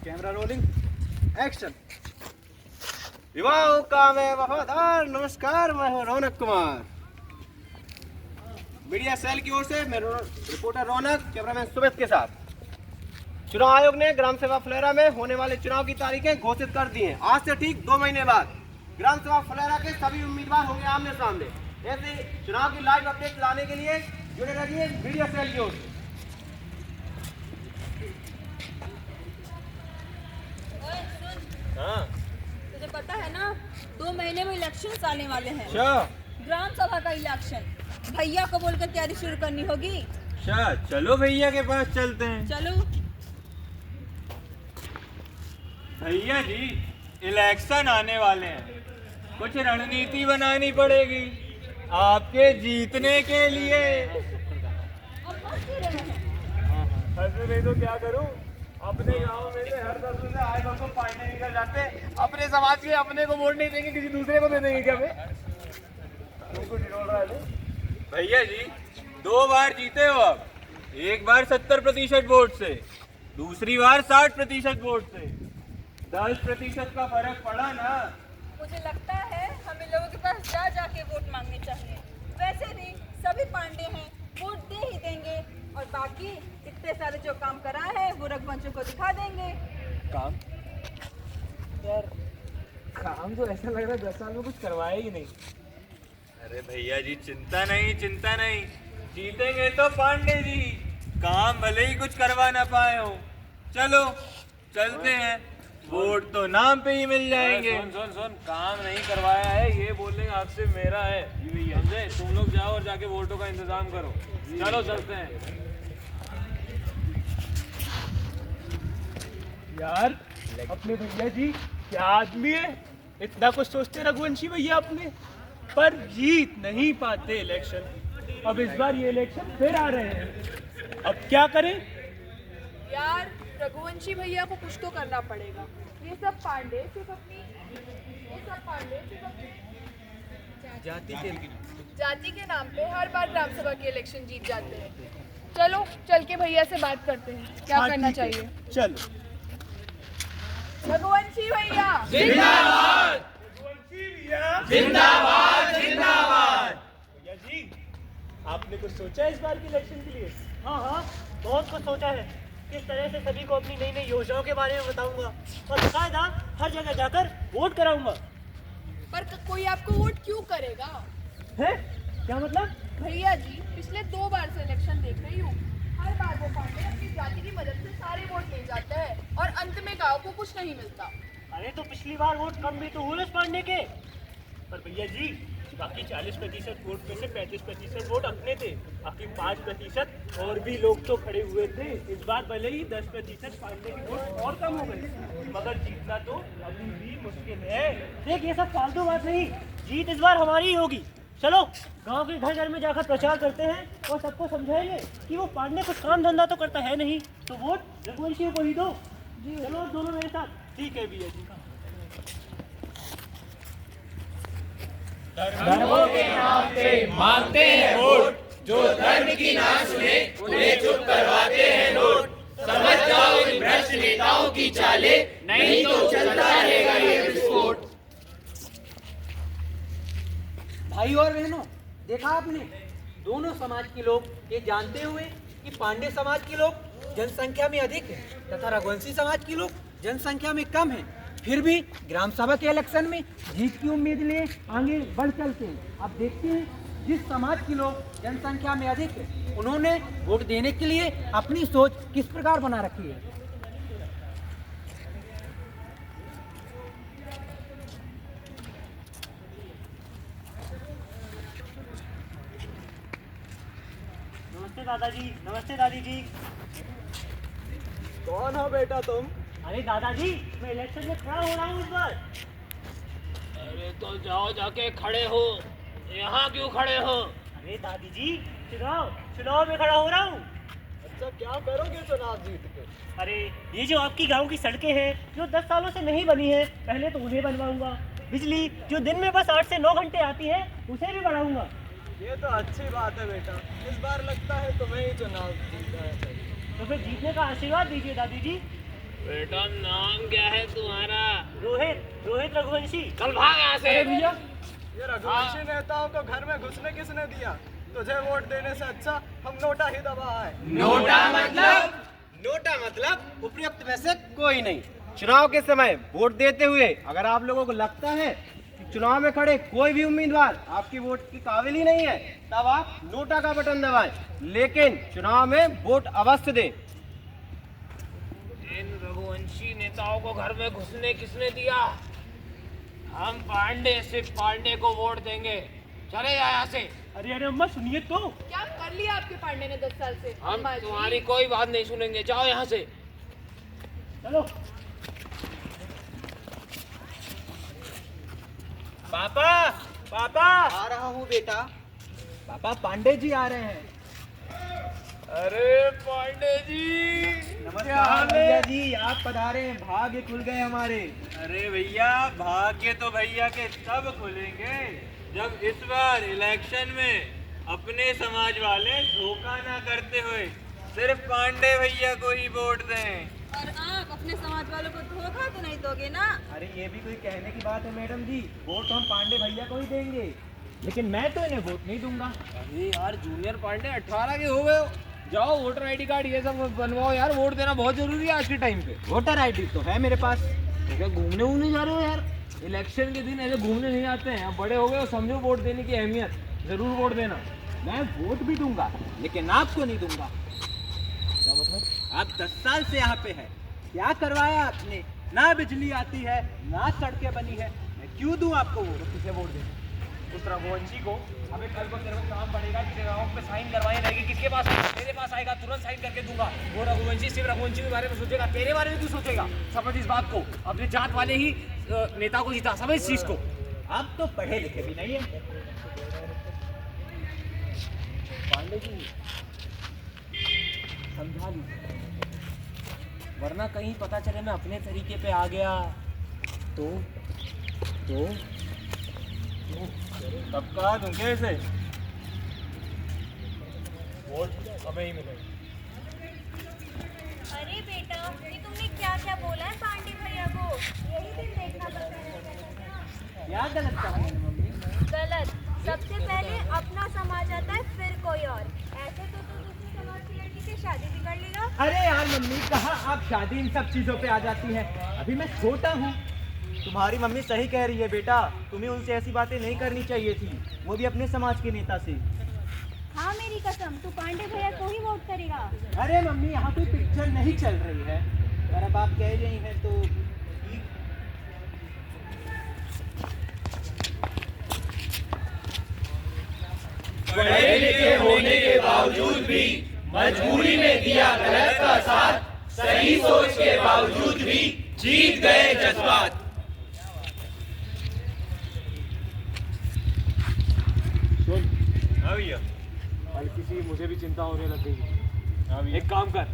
Camera rolling, action. युवाओं का मैं वफादार नमस्कार, मैं हूं रौनक कुमार। मीडिया सेल की ओर से मैं रिपोर्टर रौनक, कैमरामैन सुमित के साथ। चुनाव आयोग ने ग्राम सभा फुलेरा में होने वाले चुनाव की तारीखें घोषित कर दी हैं। आज से ठीक 2 महीने बाद ग्राम सभा फुलेरा के सभी उम्मीदवार होंगे आमने सामने। ऐसे चुनाव की लाइव अपडेट लाने के लिए जुड़े रहिए मीडिया सेल की ओर से। हाँ, तुझे पता है ना 2 महीने में इलेक्शन आने वाले हैं। ग्राम सभा का इलेक्शन, भैया को बोलकर तैयारी शुरू करनी होगी। चलो भैया के पास चलते हैं। चलो भैया जी, इलेक्शन आने वाले हैं, कुछ रणनीति बनानी पड़ेगी आपके जीतने के लिए। नहीं तो क्या करूं, अपने गांव में से हर 10 में आए लोग फाइनल निकल जाते, अपने समाज के अपने को वोट नहीं देंगे, किसी दूसरे को दे देंगे क्या? भैया जी, 2 बार जीते हो आप। एक बार 70% वोट से, दूसरी बार 60% वोट से। 10% का फर्क पड़ा ना। मुझे लगता है हमें लोगों के पास जाके वोट मांगने चाहिए। वैसे भी सभी पांडे हैं, वोट दे ही देंगे और बाकी इतने सारे जो काम करा है वो रघुवंशों को दिखा देंगे। काम यार, काम तो ऐसा लग रहा है 10 साल में कुछ करवाया ही नहीं। अरे भैया जी, चिंता नहीं, जीतेंगे तो पांडे जी, काम भले ही कुछ करवा ना पाए हो। चलो चलते हैं, वोट तो नाम पे ही मिल जाएंगे। सुन, काम नहीं करवाया है ये बोलने का हक सिर्फ मेरा है, समझे? तुम लोग जाओ और जाके वोटों का इंतजाम करो। चलो चलते हैं। यार, अपने भैया जी क्या आदमी है, इतना कुछ सोचते रघुवंशी भैया अपने, पर जीत नहीं पाते इलेक्शन। अब इस बार ये इलेक्शन फिर आ रहे हैं, अब क्या करें? यार, रघुवंशी भैया को कुछ तो करना पड़ेगा। ये सब पांडे सिर्फ अपनी जाति के नाम पे हर बार ग्राम सभा के इलेक्शन जीत जाते हैं। चलो चल के भैया से बात करते हैं, क्या करना चाहिए। चलो। रघुवंशी भैया जिंदाबाद, जिंदाबाद, जिंदाबाद। भैया जी, आपने कुछ सोचा है इस बार के इलेक्शन के लिए? हाँ, बहुत कुछ सोचा है। किस तरह से सभी को अपनी नई नई योजनाओं के बारे में बताऊंगा और बाकायदा हर जगह जाकर वोट कराऊंगा। पर कोई आपको वोट क्यों करेगा? है? क्या मतलब? भैया जी, पिछले 2 बार से इलेक्शन देख रही हूँ, हर बार वो पांडे अपनी जाति की मदद से सारे वोट ले जाता है और अंत में गांव को कुछ नहीं मिलता। अरे तो पिछली बार वोट कम भी तो हुए उस पांडे के, पर भैया जी बाकी 40% वोट में से 35% वोट अपने थे, बाकी 5% और भी लोग तो खड़े हुए थे। इस बार भले ही 10% पांडे की वोट और कम हो गई, मगर जीतना तो अभी भी मुश्किल है। देख, ये सब फालतू बात नहीं, जीत इस बार हमारी ही होगी। चलो गांव के घर घर में जाकर प्रचार करते हैं और सबको समझाएंगे कि वो पांडे कुछ काम धंधा तो करता है नहीं, तो वोट रघुवंशी को ही दो। जी चलो दोनों मेरे साथ। ठीक है भैया जी। धर्मों के नाम पे मांगते हैं वोट, जो धर्म की ना सुने उन्हें चुप करवाते हैं नोट। समझ जाओ इन भ्रष्ट नेताओं की चाले, नहीं तो चलता रहेगा ये विस्फोट। भाई और बहनों, देखा आपने, दोनों समाज के लोग ये जानते हुए कि पांडे समाज के लोग जनसंख्या में अधिक है तथा रघुवंशी समाज के लोग जनसंख्या में कम है, फिर भी ग्राम सभा के इलेक्शन में जीत की उम्मीद लिए आगे बढ़ चलते हैं। अब देखते हैं जिस समाज के लोग जनसंख्या में अधिक है उन्होंने वोट देने के लिए अपनी सोच किस प्रकार बना रखी है। नमस्ते दादाजी, नमस्ते दादी जी। कौन हो बेटा तुम? अरे दादाजी, मैं इलेक्शन में खड़ा हो रहा हूँ इस बार। अरे तो जाओ जाके खड़े हो, यहाँ क्यों खड़े हो? अरे दादी जी, चुनाव में खड़ा हो रहा हूँ। अच्छा, क्या करोगे चुनाव जीत के? अरे ये जो आपकी गांव की सड़कें हैं जो 10 सालों से नहीं बनी है, पहले तो उन्हें बनवाऊंगा। बिजली जो दिन में बस 8 से 9 घंटे आती है उसे भी बढ़ाऊंगा। ये तो अच्छी बात है बेटा, इस बार लगता है तुम्हें ही चुनाव जीतना है। तो फिर जीतने का आशीर्वाद दीजिए दादी जी। बेटा नाम क्या है तुम्हारा? रोहित रघुवंशी। चल भाग यहाँ से। ये रघुवंशी नेताओं को घर में घुसने किसने दिया? तुझे वोट देने से अच्छा हम नोटा ही दबाए। नोटा मतलब? नोटा मतलब उपयुक्त में से कोई नहीं। चुनाव के समय वोट देते हुए अगर आप लोगों को लगता है कि चुनाव में खड़े कोई भी उम्मीदवार आपकी वोट की काबिल ही नहीं है, तब आप नोटा का बटन दबाएं, लेकिन चुनाव में वोट अवश्य दें। इन रघुवंशी नेताओं को घर में घुसने किसने दिया? हम पांडे, सिर्फ पांडे को वोट देंगे। चले जाए यहाँ से। अरे अम्मा सुनिए तो। क्या कर लिया आपके पांडे ने 10 साल से? हम अम्मा जी। तुम्हारी कोई बात नहीं सुनेंगे, जाओ यहाँ से। चलो। पापा आ रहा हूँ बेटा। पापा पांडे जी आ रहे हैं। अरे पांडे जी, नमस्कार भैया जी, आप पधारे, भाग्य खुल गए हमारे। अरे भैया, भाग्य तो भैया के तब खुलेंगे जब इस बार इलेक्शन में अपने समाज वाले धोखा ना करते हुए सिर्फ पांडे भैया को ही वोट दें। और आप अपने समाज वालों को धोखा तो नहीं दोगे ना? अरे ये भी कोई कहने की बात है मैडम जी, वोट हम पांडे भैया को ही देंगे, लेकिन मैं तो इन्हें वोट नहीं दूंगा। अरे यार जूनियर पांडे 18 के हो गए हो, जाओ वोटर आईडी कार्ड ये सब बनवाओ यार। वोट देना बहुत जरूरी है आज के टाइम पे। वोटर आईडी तो है मेरे पास। तो क्या घूमने वूमने जा रहे हो यार? इलेक्शन के दिन ऐसे घूमने नहीं आते हैं। अब बड़े हो गए हो, समझो वोट देने की अहमियत। जरूर वोट देना। मैं वोट भी दूंगा, लेकिन आपको नहीं दूंगा। क्या मतलब? आप 10 साल से यहाँ पे है, क्या करवाया आपने? ना बिजली आती है, ना सड़कें बनी है, मैं क्यों दूं आपको वोट? किसे वोट देना? उस रघुवंशी को हमें कल को तेरे को काम पड़ेगा, जगहों पे साइन करवानी रहेगी। किसके पास? मेरे पास आएगा, तुरंत साइन करके दूंगा। वो रघुवंशी सिर्फ रघुवंशी के बारे में सोचेगा, तेरे बारे में क्यों सोचेगा? समझ इस बात को। अपने जात वाले ही नेता को जीता, समझ इस चीज को। आप तो पढ़े लिखे भी नहीं है। पांडे जी समझा लीजिए, वरना कहीं पता चले मैं अपने तरीके पे आ गया तो तब कहा दूं कैसे? वोट हमें ही मिलेगा। अरे बेटा, ये तुमने क्या क्या बोला है पांडे भैया को? यही दिन देखना पड़ता क्या गलत कहा मैंने मम्मी? गलत। सबसे पहले अपना समाज आता है, फिर कोई और। ऐसे तो तू दूसरे समाज की लड़की से शादी भी कर लेगा। अरे यार मम्मी, कहाँ आप शादी इन सब चीजों पे आ जाती है? अभी मैं छोटा हूँ। तुम्हारी मम्मी सही कह रही है बेटा, तुम्हें उनसे ऐसी बातें नहीं करनी चाहिए थी, वो भी अपने समाज के नेता से। हाँ मेरी कसम, तू पांडे भैया को ही वोट करेगा। अरे मम्मी, यहाँ कोई पिक्चर नहीं चल रही है, अगर अब आप कह रही हैं तो ठीक। पढ़े लिखे होने के बावजूद भी मजबूरी में दिया गलत का साथ, सही सोच के बावजूद भी जीत गए जज्बात। हाँ भैया, हल्की सी मुझे भी चिंता होने लग गई। हाँ भैया। एक काम कर,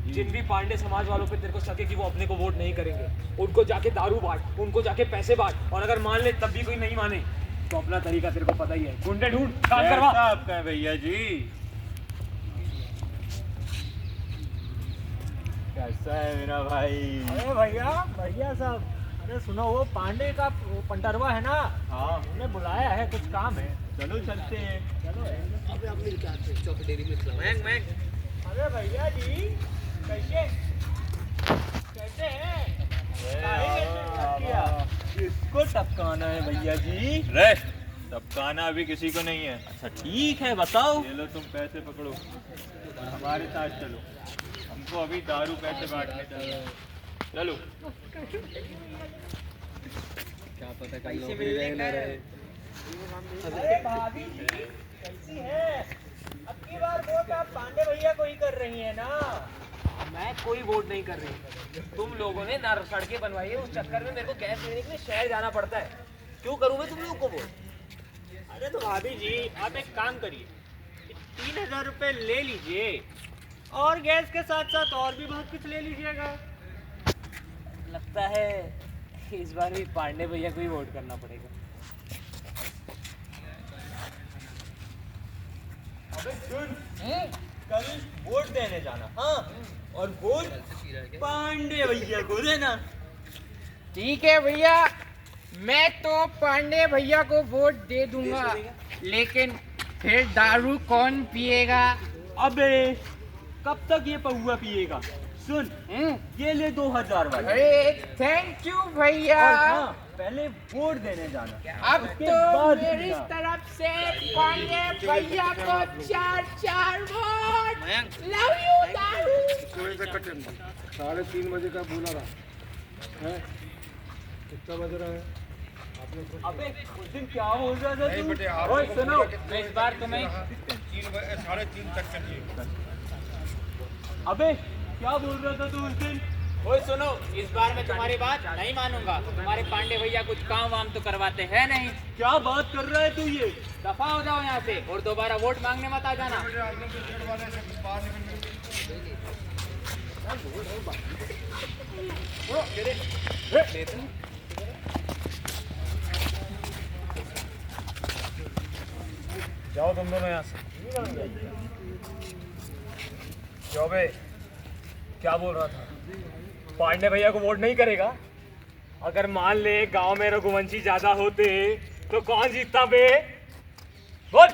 जिन भी पांडे समाज वालों पे तेरे को शक है कि वो अपने को वोट नहीं करेंगे, उनको जाके दारू बांट, उनको जाके पैसे बांट, और अगर मान ले तब भी कोई नहीं माने तो अपना तरीका तेरे को पता ही है। गुंडे ढूंढ, काम करवा। कैसा आपका है भैया जी? कैसा है मेरा भाई? अरे भैया, भैया साहब, अरे सुनो, वो पांडे का वो पंटरवा है ना, हाँ, उन्हें बुलाया है, कुछ काम है। चलो चलते हैं। चलो। अरे भैया जी, कैसे कैसे हैं? काहे कैसे याद किया? किसको टपकाना है भैया जी? रे, टपकाना अभी किसी को नहीं है। अच्छा ठीक है, बताओ। ये लो, तुम पैसे पकड़ो और हमारे साथ चलो। हमको अभी दारू पैसे बांटने चाहिए। चलो। अरे भाभी जी, कैसी है? अब की बार वोट आप पांडे भैया को ही कर रही है ना? मैं कोई वोट नहीं कर रही। तुम लोगों ने ना सड़कें बनवाई है, उस चक्कर में मेरे को गैस लेने के लिए शहर जाना पड़ता है। क्यों करूँ मैं तुम लोगों को वोट? अरे तो भाभी जी, आप एक काम करिए, 3000 रुपए ले लीजिए और गैस के साथ साथ और भी बहुत कुछ ले लीजिएगा। लगता है इस बार भी पांडे भैया को ही वोट करना पड़ेगा। अबे सुन, कल वोट देने जाना, हाँ, और वोट पांडे भैया को देना। ठीक है भैया, मैं तो पांडे भैया को वोट दे दूंगा, लेकिन फिर दारू कौन पिएगा? अबे कब तक ये पहुआ पिएगा? सुन, ये ले 2000 वाले। अरे थैंक यू भैया। और हाँ, पहले वोट देने जाना। अब उसके तो बाद मेरी जीना। तरफ से पांडे भैया को 4 वोट। लव यू दारू। 3:30 बजे का बोला था, है कितना बज रहा है? अबे उस दिन क्या बोल रहा था तू? ओए सुनो, मैं इस बार तुम्हें 3:30 तक चाहिए। अबे क्या बोल रहा था तू उस दिन? ओए सुनो, इस बार मैं तुम्हारी बात नहीं मानूंगा। तुम्हारे पांडे भैया कुछ काम वाम तो करवाते हैं नहीं। क्या बात कर रहा है तू ये? दफा हो जाओ यहाँ से और दोबारा वोट मांगने मत आ जाना। जाओ तुम दोनों यहाँ से। जाओ बे, क्या बोल रहा था? पांडे भैया को वोट नहीं करेगा? अगर मान ले गांव में रघुवंशी ज्यादा होते तो कौन जीतता बे? बोल।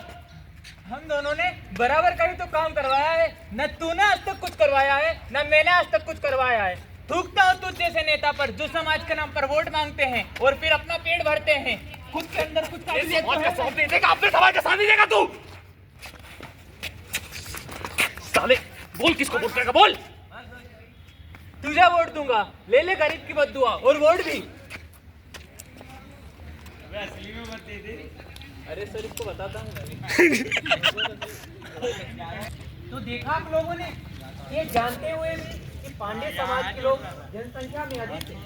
हम दोनों ने बराबर का ही तो काम करवाया है। न तूने आज तक कुछ करवाया है, न मैंने आज तक कुछ करवाया है। थूकता हूँ तुझ जैसे नेता पर जो समाज के नाम पर वोट मांगते हैं और फिर अपना पेट भरते हैं। खुद के अंदर कुछ काबिलियत तो है। सामने देगा, अपने समाज के सामने देगा तू। साले, बोल किसको वोट करेगा? बोल। तुझे वोट दूंगा, ले ले गरीब की बद्दुआ और वोट भी। अरे सर, इसको बताता हूँ। तो देखा आप लोगों ने, ये जानते हुए भी कि पांडे समाज के लोग जनसंख्या में अधिक हैं,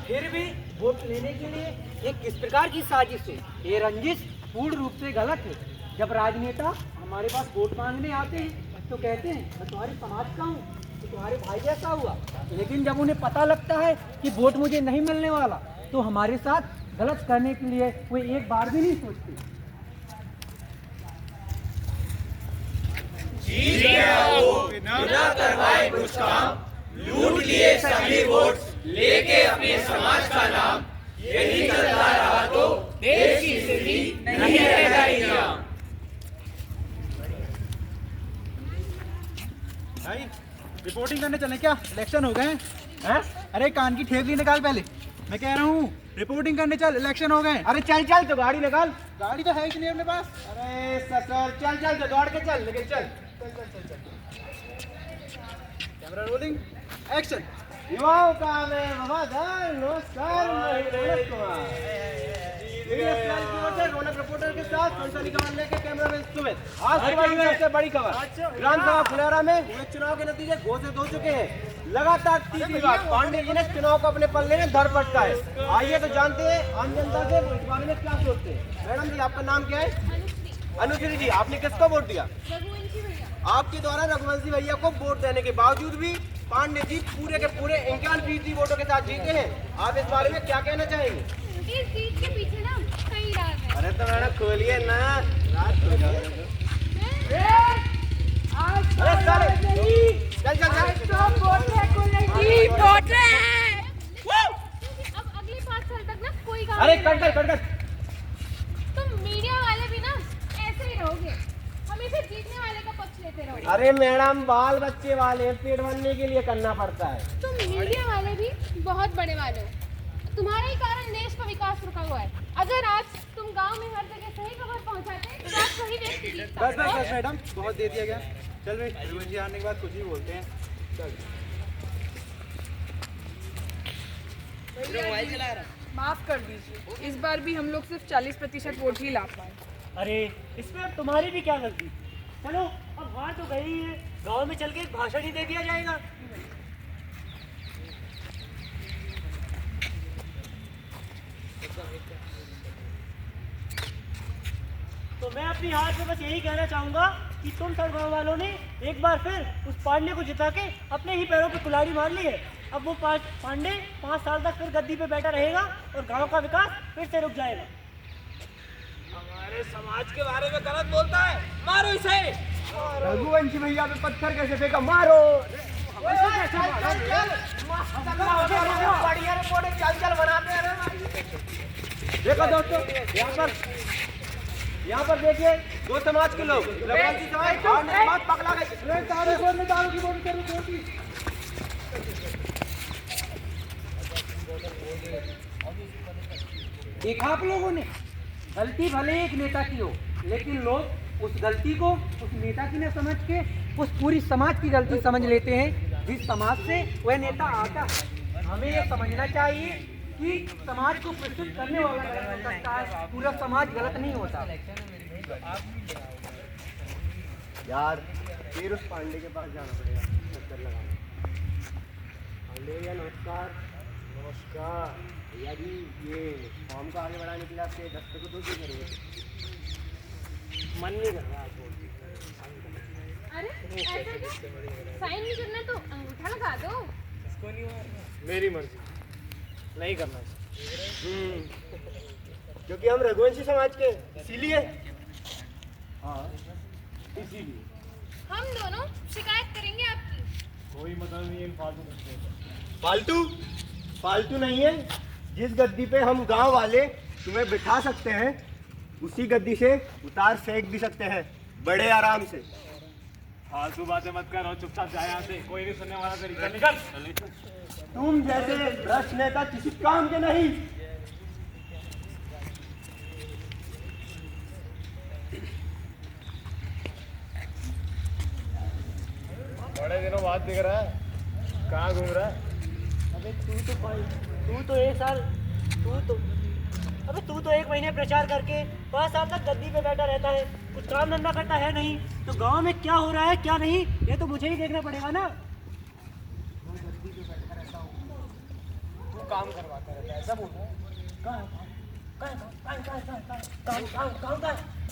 फिर भी वोट लेने के लिए ये किस प्रकार की साजिश है? ये रंजिश पूर्ण रूप से गलत है। जब राजनेता हमारे पास वोट मांगने आते हैं तो कहते हैं मैं तुम्हारे समाज का हूँ, तो तुम्हारे भाई जैसा हुआ। लेकिन जब उन्हें पता लगता है कि वोट मुझे नहीं मिलने वाला, तो हमारे साथ गलत करने के लिए वो एक बार भी नहीं सोचते। भाई रिपोर्टिंग करने चले क्या? इलेक्शन हो गए हैं? अरे कान की ठेपली निकाल पहले, मैं कह रहा हूँ रिपोर्टिंग करने चल, इलेक्शन हो गए। अरे चल चल, तो गाड़ी निकाल। गाड़ी तो है ही नहीं अपने पास। अरे ससुर, चल चल, तो दौड़ के चल, लेकिन चल। Camera rolling, action. युवाओं का मैं वफादार नमस्कार, मैं रौनक कुमार। DSL की ओर से रौनक रिपोर्टर के साथ संसदीय खबर लेके कैमरामैन सुमित। आज सुबह की सबसे बड़ी खबर, ग्राम सभा फुलेरा में हुए चुनाव के नतीजे घोषित हो चुके हैं। लगातार तीसरी बार पांडे जी ने चुनाव को अपने पल्ले में धर पटका है। आइए तो जानते हैं आम जनता से वो इस बारे में क्या सोचते हैं। मैडम जी, आपका नाम क्या है? अनुश्री जी, आपने किसको वोट दिया? आपके द्वारा रघुवंशी भैया को वोट देने के बावजूद भी पांडे जी पूरे के पूरे 51% वोटों के साथ जीते हैं। आप इस बारे में क्या कहना चाहेंगे? इस जीत के पीछे ना कई नहीं रहा मैं। अरे तो मैडम खोलिए ना, रात हो जाए। अरे साले चल चल चल। अब अगले 5 साल तक ना कोई गाँव अरे नहीं कट रहेगा। कर। तुम मीडिया वाले भी ना ऐसे ही रहोगे, हमेशा जीतने वाले का पक्ष लेते रहोगे। अरे मैडम बाल बच्चे वाले पेट भरने के लिए करना पड़ता है। तुम मीडिया वाले भी बहुत बड़े वाले हो, तुम्हारे ही कारण देश का विकास रुका हुआ है। अगर आज तुम गांव में हर जगह सही खबर पहुंचाते तो आज सही व्यक्ति जीतता। बस मैडम, बहुत दे दिया गया। चल भाई, रघुवंशी आने के बाद कुछ ही बोलते हैं। चल माफ कर दीजिए, इस बार भी हम लोग सिर्फ 40% वोट ही ला पाए। अरे इसमें अब तुम्हारी भी क्या गलती। चलो अब हार तो गई ही है, गांव में चल के एक भाषण ही दे दिया जाएगा। तो मैं अपनी हार में बस यही कहना चाहूंगा कि तुम सब गांव वालों ने एक बार फिर उस पांडे को जिता के अपने ही पैरों पे कुल्हाड़ी मार ली है। अब वो पांडे 5 साल तक फिर गद्दी पे बैठा रहेगा और गांव का विकास फिर से रुक जाएगा। हमारे समाज के बारे में गलत बोलता है, मारो इसे। रघुवंशी भैया पे पत्थर कैसे फेंका, मारो। बढ़िया रिपोर्ट चल बनाते हैं। देखो दोस्तों, यहाँ पर देखिए दो समाज के लोग, रघुवंशी समाज और निर्माण पगला गए। दारू की बोतल देखा आप लोगों ने, गलती भले एक नेता की हो, लेकिन लोग उस गलती को उस नेता की न समझ के उस पूरी समाज की गलती समझ लेते हैं जिस समाज से वह नेता आता है। हमें यह समझना चाहिए कि समाज को प्रस्तुत करने वाला गलत हो सकता है, पूरा समाज गलत नहीं होता। यार फिर उस पांडे के पास जाना पड़ेगा चक्कर लगाने। पांडे भैया नमस्कार। नमस्कार भैया जी, ये फॉर्म को आगे बढ़ाने के लिए आपके दस्तखत तो क्यों करेंगे? मन नहीं कर रहा आपको। अरे ऐसे क्यों? साइन नहीं करना तो अंगूठा लगा दो। मेरी मर्जी, नहीं करना। क्योंकि हम रघुवंशी समाज के, इसीलिए। हाँ इसीलिए हम दोनों शिकायत करेंगे आपकी। कोई मतलब नहीं है फालतू फालतू नहीं है। जिस गद्दी पे हम गांव वाले तुम्हें बिठा सकते हैं, उसी गद्दी से उतार फेंक भी सकते हैं बड़े आराम से। फालतू बातें मत कर और चुपचाप जा यहाँ से, कोई नहीं सुनने वाला तरीका। निकल। तुम जैसे भ्रष्ट नेता किसी काम के नहीं। बड़े दिनों बाद दिख रहा है, कहाँ घूम रहा है? अबे तू तो एक महीने प्रचार करके 5 साल तक गद्दी पे बैठा रहता है, कुछ काम धंधा करता है नहीं। तो गांव में क्या हो रहा है क्या नहीं, ये तो मुझे ही देखना पड़ेगा ना। तू काम करवाता रहता है, ऐसा बोल रहा है?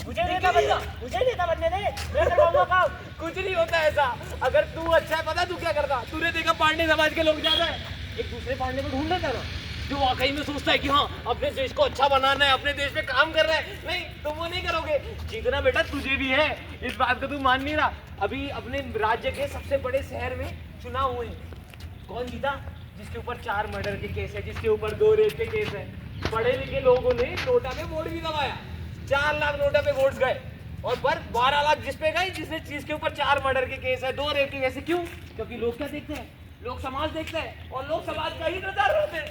मुझे नेता बनने दे, मैं करवाऊंगा काम। कुछ नहीं होता ऐसा। अगर तू अच्छा है, पता तू क्या करता? तूने देखा पांडे समाज के लोग ज्यादा है, एक दूसरे पांडे को ढूंढ लेता ना, जो वाकई में सोचता है कि हाँ अपने देश को अच्छा बनाना है, अपने देश में काम कर रहा है। नहीं, तुम वो नहीं करोगे। जीतना बेटा तुझे भी है, इस बात को तू मान नहीं रहा। अभी अपने राज्य के सबसे बड़े शहर में चुनाव हुए, कौन जीता? जिसके ऊपर 4 मर्डर के केस है, जिसके ऊपर 2 रेप के केस है। पढ़े लिखे लोगों ने नोटा पे वोट भी दबाया, 4 लाख नोटा पे वोट गए, और पर 12 लाख जिस पे गए जिसके ऊपर 4 मर्डर के केस है, 2 रेप के केस है। क्यों? क्योंकि लोग क्या देखते हैं? लोग समाज देखते हैं, और लोग समाज का ही प्रचार करते हैं।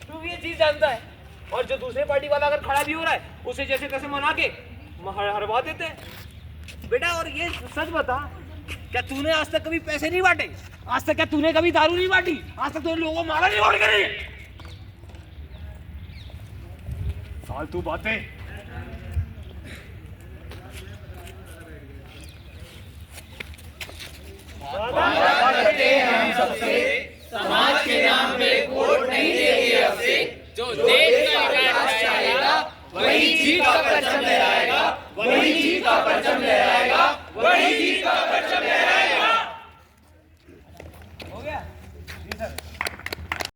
तू भी ये चीज जानता है। और जो दूसरे पार्टी वाला अगर खड़ा भी हो रहा है, उसे जैसे तैसे मना के हरवा देते हैं बेटा। और ये सच बता, क्या तूने आज तक कभी पैसे नहीं बांटे? आज तक क्या तूने कभी दारू नहीं बांटी? आज तक तूने लोगों को मारा नहीं वोट करे? फालतू बातें। समाज के नाम पे वोट नहीं देंगे अब से। जो देश का विकास चाहेगा वही जीत का परचम लहराएगा, वही जीत का परचम लहराएगा, वही जीत का परचम लहराएगा।